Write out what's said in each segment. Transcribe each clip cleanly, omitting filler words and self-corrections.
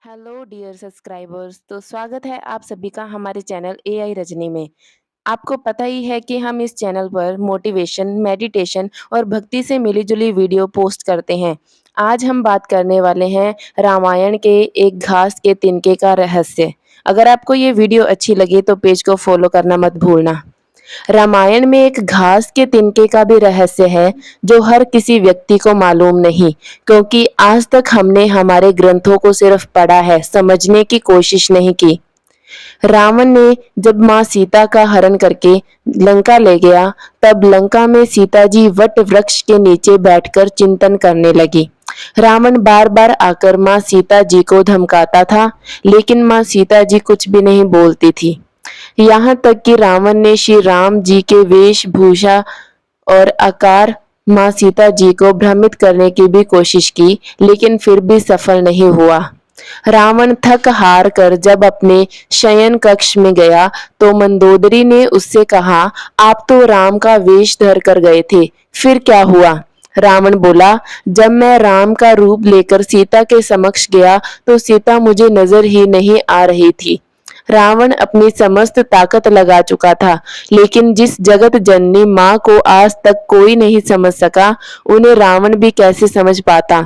Hello dear subscribers. तो स्वागत है आप सभी का हमारे चैनल एआई रजनी में। आपको पता ही है कि हम इस चैनल पर मोटिवेशन, मेडिटेशन और भक्ति से मिली-जुली वीडियो पोस्ट करते हैं। आज हम बात करने वाले हैं रामायण के एक घास के तिनके का रहस्य। अगर आपको ये वीडियो अच्छी लगे तो पेज को फॉलो करना मत भूलना। रामायण में एक घास के तिनके का भी रहस्य है जो हर किसी व्यक्ति को मालूम नहीं, क्योंकि आज तक हमने हमारे ग्रंथों को सिर्फ पढ़ा है, समझने की कोशिश नहीं की। रावण ने जब माँ सीता का हरण करके लंका ले गया, तब लंका में सीता जी वट वृक्ष के नीचे बैठकर चिंतन करने लगी। रावण बार बार आकर माँ सीता जी को धमकाता था, लेकिन माँ सीता जी कुछ भी नहीं बोलती थी। यहाँ तक कि रावण ने श्री राम जी के वेशभूषा और आकार माँ सीता जी को भ्रमित करने की भी कोशिश की, लेकिन फिर भी सफल नहीं हुआ। रावण थक हार कर जब अपने शयन कक्ष में गया तो मंदोदरी ने उससे कहा, आप तो राम का वेश धर कर गए थे, फिर क्या हुआ? रावण बोला, जब मैं राम का रूप लेकर सीता के समक्ष गया तो सीता मुझे नजर ही नहीं आ रही थी। रावण अपनी समस्त ताकत लगा चुका था, लेकिन जिस जगत जननी माँ को आज तक कोई नहीं समझ सका, उन्हें रावण भी कैसे समझ पाता।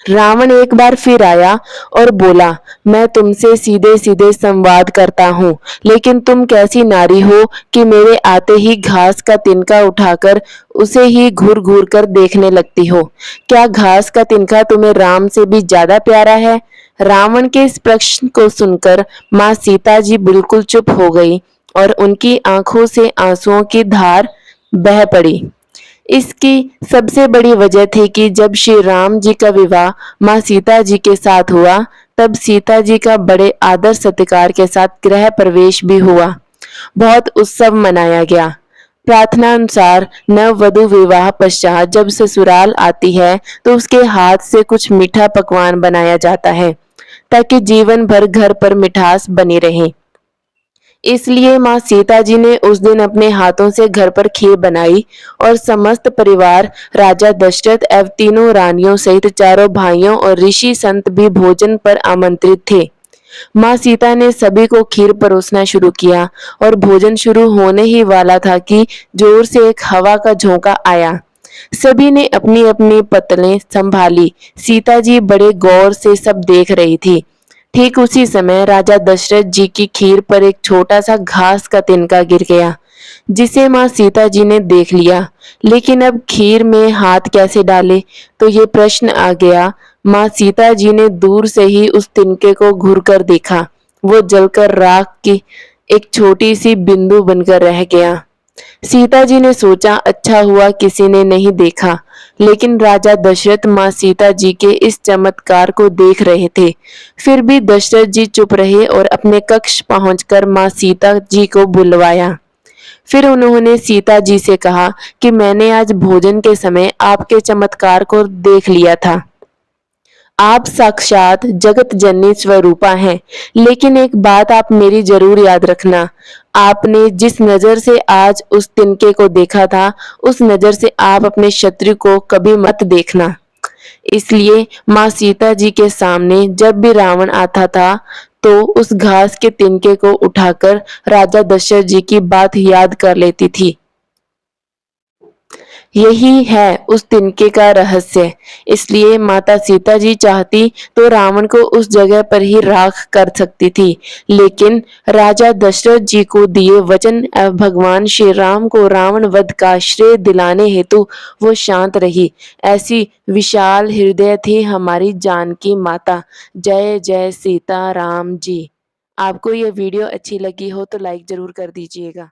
रावण एक बार फिर आया और बोला, मैं तुमसे सीधे सीधे संवाद करता हूँ, लेकिन तुम कैसी नारी हो कि मेरे आते ही घास का तिनका उठाकर उसे ही घूर घूर कर देखने लगती हो। क्या घास का तिनका तुम्हें राम से भी ज्यादा प्यारा है? रावण के इस प्रश्न को सुनकर माँ सीता जी बिल्कुल चुप हो गई और उनकी आंखों से आंसुओं की धार बह पड़ी। इसकी सबसे बड़ी वजह थी कि जब श्री राम जी का विवाह माँ सीता जी के साथ हुआ, तब सीता जी का बड़े आदर सत्कार के साथ गृह प्रवेश भी हुआ। बहुत उत्सव मनाया गया। प्रार्थना अनुसार नववधु विवाह पश्चात जब ससुराल आती है तो उसके हाथ से कुछ मीठा पकवान बनाया जाता है, ताकि जीवन भर घर पर मिठास बनी रहे। इसलिए माँ सीता जी ने उस दिन अपने हाथों से घर पर खीर बनाई और समस्त परिवार, राजा दशरथ एवं तीनों रानियों सहित चारों भाइयों और ऋषि संत भी भोजन पर आमंत्रित थे। माँ सीता ने सभी को खीर परोसना शुरू किया और भोजन शुरू होने ही वाला था कि जोर से एक हवा का झोंका आया। सभी ने अपनी अपनी पतलें संभाली। सीता जी बड़े गौर से सब देख रही थी। ठीक उसी समय राजा दशरथ जी की खीर पर एक छोटा सा घास का तिनका गिर गया, जिसे माँ सीता जी ने देख लिया, लेकिन अब खीर में हाथ कैसे डाले, तो ये प्रश्न आ गया। माँ सीता जी ने दूर से ही उस तिनके को घूर कर देखा। वो जलकर राख की एक छोटी सी बिंदु बनकर रह गया। सीता जी ने सोचा, अच्छा हुआ किसी ने नहीं देखा, लेकिन राजा दशरथ माँ सीता जी के इस चमत्कार को देख रहे थे। फिर भी दशरथ जी चुप रहे और अपने कक्ष पहुंचकर माँ सीता जी को बुलवाया। फिर उन्होंने सीता जी से कहा कि मैंने आज भोजन के समय आपके चमत्कार को देख लिया था। आप साक्षात जगत जननी स्वरूपा हैं, लेकिन एक बात आप मेरी जरूर याद रखना। आपने जिस नजर से आज उस तिनके को देखा था, उस नजर से आप अपने शत्रु को कभी मत देखना। इसलिए माँ सीता जी के सामने जब भी रावण आता था, तो उस घास के तिनके को उठाकर राजा दशरथ जी की बात याद कर लेती थी। यही है उस तिनके का रहस्य। इसलिए माता सीता जी चाहती तो रावण को उस जगह पर ही राख कर सकती थी, लेकिन राजा दशरथ जी को दिए वचन एवं भगवान श्री राम को रावण वध का श्रेय दिलाने हेतु वो शांत रही। ऐसी विशाल हृदय थी हमारी जानकी माता। जय जय सीता राम जी। आपको ये वीडियो अच्छी लगी हो तो लाइक जरूर कर दीजिएगा।